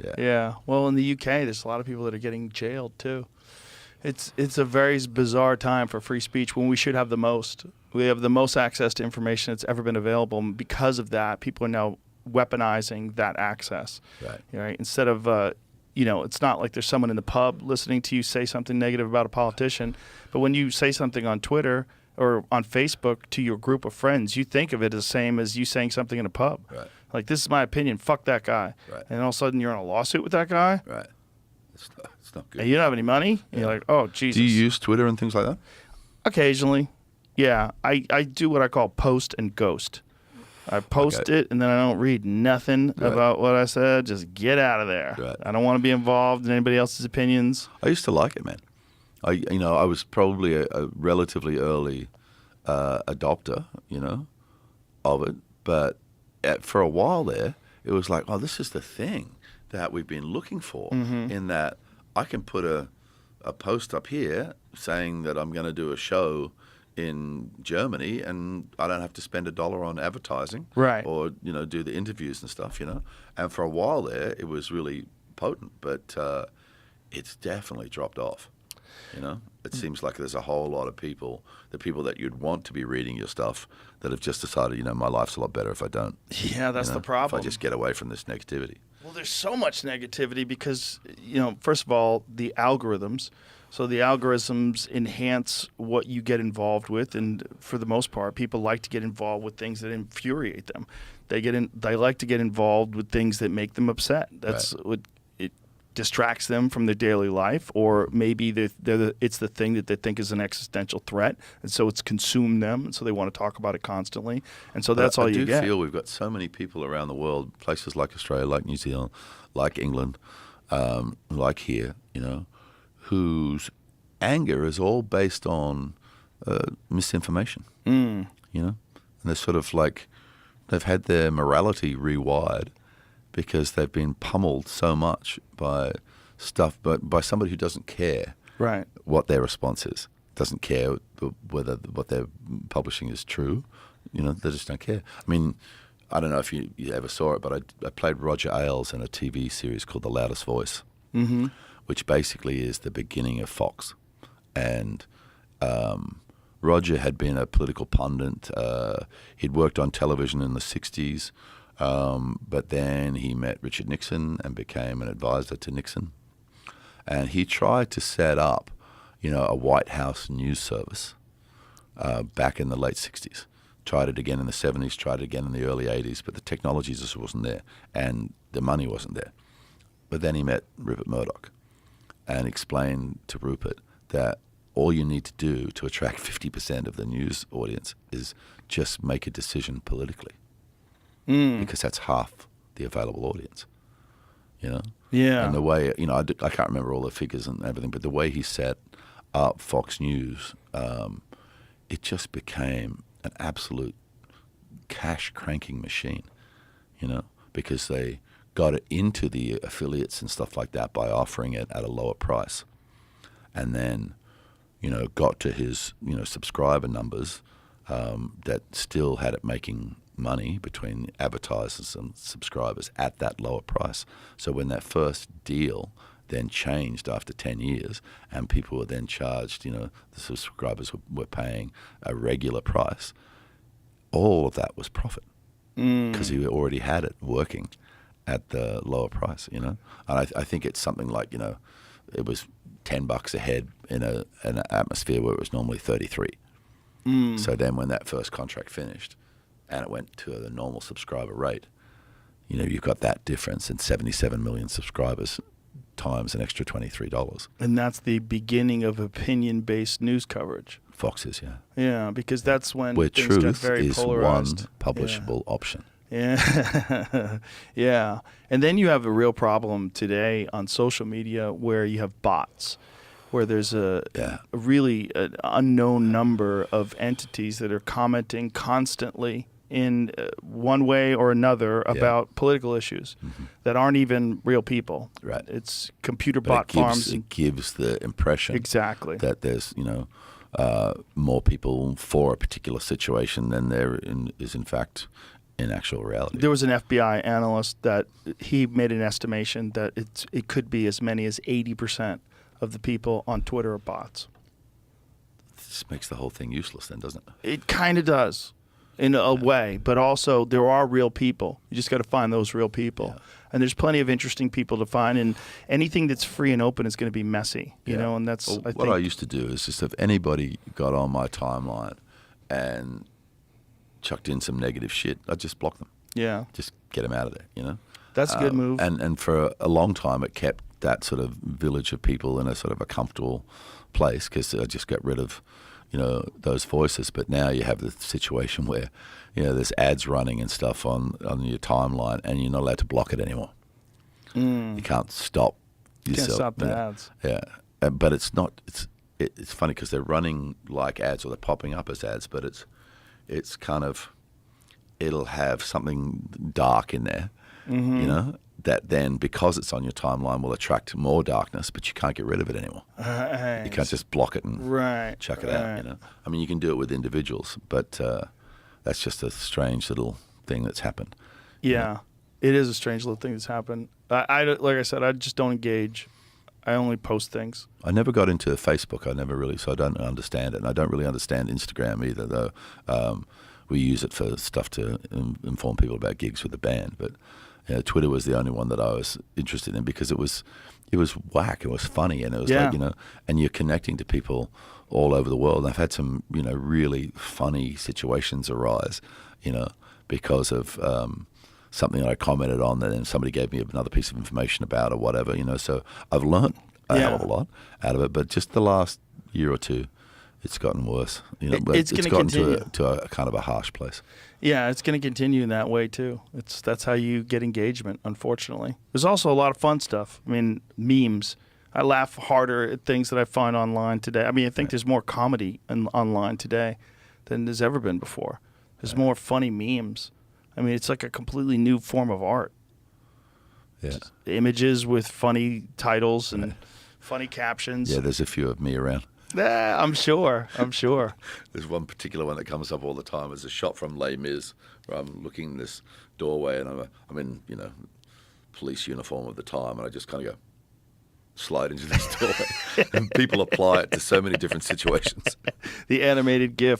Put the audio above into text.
Yeah. Yeah. Well, in the UK, there's a lot of people that are getting jailed too. It's a very bizarre time for free speech when we should have the most. We have the most access to information that's ever been available. And because of that, people are now weaponizing that access. Right. Instead of, it's not like there's someone in the pub listening to you say something negative about a politician. But when you say something on Twitter or on Facebook to your group of friends, you think of it as the same as you saying something in a pub. Right. Like, this is my opinion. Fuck that guy. Right. And all of a sudden you're in a lawsuit with that guy. Right. It's not good. And you don't have any money. And you're like, oh, Jesus. Do you use Twitter and things like that? Occasionally. Yeah. I do what I call post and ghost. I post it, and then I don't read nothing about what I said. Just get out of there. Right. I don't want to be involved in anybody else's opinions. I used to like it, man. I was probably a relatively early adopter, of it. But for a while there, it was like, oh, this is the thing that we've been looking for, in that I can put a post up here saying that I'm going to do a show in Germany, and I don't have to spend $1 on advertising, right? Or do the interviews and stuff, And for a while there, it was really potent, but it's definitely dropped off. It seems like there's a whole lot of people, the people that you'd want to be reading your stuff, that have just decided, my life's a lot better if I don't. Yeah, that's the problem. If I just get away from this negativity. Well, there's so much negativity because, first of all, the algorithms. So the algorithms enhance what you get involved with, and for the most part, people like to get involved with things that infuriate them. They like to get involved with things that make them upset. That's what it distracts them from their daily life, or maybe it's the thing that they think is an existential threat, and so it's consumed them, and so they want to talk about it constantly. And so that's all you get. I do feel we've got so many people around the world, places like Australia, like New Zealand, like England, like here, whose anger is all based on misinformation, and they're sort of like they've had their morality rewired because they've been pummeled so much by stuff, but by somebody who doesn't care what their response is, doesn't care whether what they're publishing is true, they just don't care. I mean, I don't know if you ever saw it, but I played Roger Ailes in a TV series called The Loudest Voice, which basically is the beginning of Fox. And Roger had been a political pundit. He'd worked on television in the 60s, but then he met Richard Nixon and became an advisor to Nixon. And he tried to set up, a White House news service back in the late 60s. Tried it again in the 70s, tried it again in the early 80s, but the technology just wasn't there and the money wasn't there. But then he met Rupert Murdoch and explained to Rupert that all you need to do to attract 50% of the news audience is just make a decision politically, because that's half the available audience, Yeah. And the way, I can't remember all the figures and everything, but the way he set up Fox News, it just became an absolute cash-cranking machine, because they got it into the affiliates and stuff like that by offering it at a lower price. And then, got to his, subscriber numbers that still had it making money between advertisers and subscribers at that lower price. So when that first deal then changed after 10 years and people were then charged, the subscribers were paying a regular price, all of that was profit because he already had it working at the lower price, And I think it's something like, it was $10 a head in an atmosphere where it was normally 33. So then when that first contract finished and it went to the normal subscriber rate, you've got that difference in 77 million subscribers times an extra $23. And that's the beginning of opinion-based news coverage. Fox is, yeah. Yeah, because that's when where things truth got very is polarized. One publishable option. Yeah. Yeah. And then you have a real problem today on social media where you have bots, where there's a really an unknown number of entities that are commenting constantly in one way or another about political issues that aren't even real people. Right. It's computer bot farms. It gives the impression that there's, more people for a particular situation than there is in fact in actual reality. There was an FBI analyst that he made an estimation that it could be as many as 80% of the people on Twitter are bots. This makes the whole thing useless then, doesn't it? It kind of does in a way, but also there are real people. You just got to find those real people. Yeah. And there's plenty of interesting people to find, and anything that's free and open is going to be messy, you know, and that's, well, I think. what I used to do is just if anybody got on my timeline and chucked in some negative shit, I'd just block them. Yeah. Just get them out of there, you know? That's a good move. And for a long time, it kept that sort of village of people in a sort of a comfortable place because I just got rid of, you know, those voices. But now you have the situation where, you know, there's ads running and stuff on your timeline, and you're not allowed to block it anymore. You can't stop yourself. Can't stop the you know? ads. Yeah, but it's not. It's funny because they're running like ads, or they're popping up as ads, but it's kind of, it'll have something dark in there, you know, that then because it's on your timeline will attract more darkness, but you can't get rid of it anymore. Right. You can't just block it and chuck it out, you know. I mean, you can do it with individuals, but that's just a strange little thing that's happened. Yeah, it is a strange little thing that's happened. I like I said, I just don't engage. I only post things. I never got into Facebook. So I don't understand it. And I don't really understand Instagram either, though. We use it for stuff to inform people about gigs with the band. But you know, Twitter was the only one that I was interested in because it was whack, it was funny, and it was like, you know, and you're connecting to people all over the world. And I've had some, you know, really funny situations arise, you know, because of something I commented on that then somebody gave me another piece of information about or whatever, you know. So I've learned a hell of a lot out of it, but just the last year or two, it's gotten worse. You know, it's gotten continue. to a kind of a harsh place. Yeah, it's going to continue in that way too. That's how you get engagement, unfortunately. There's also a lot of fun stuff. I mean, memes. I laugh harder at things that I find online today. I mean, I think there's more comedy online today than there's ever been before. There's more funny memes. I mean, it's like a completely new form of art. Yeah. Just images with funny titles and funny captions. Yeah, there's a few of me around. Yeah, I'm sure. There's one particular one that comes up all the time. It's a shot from Les Mis where I'm looking in this doorway and I'm in, you know, police uniform at the time, and I just kind of go, slide into this doorway. And people apply it to so many different situations. The animated GIF.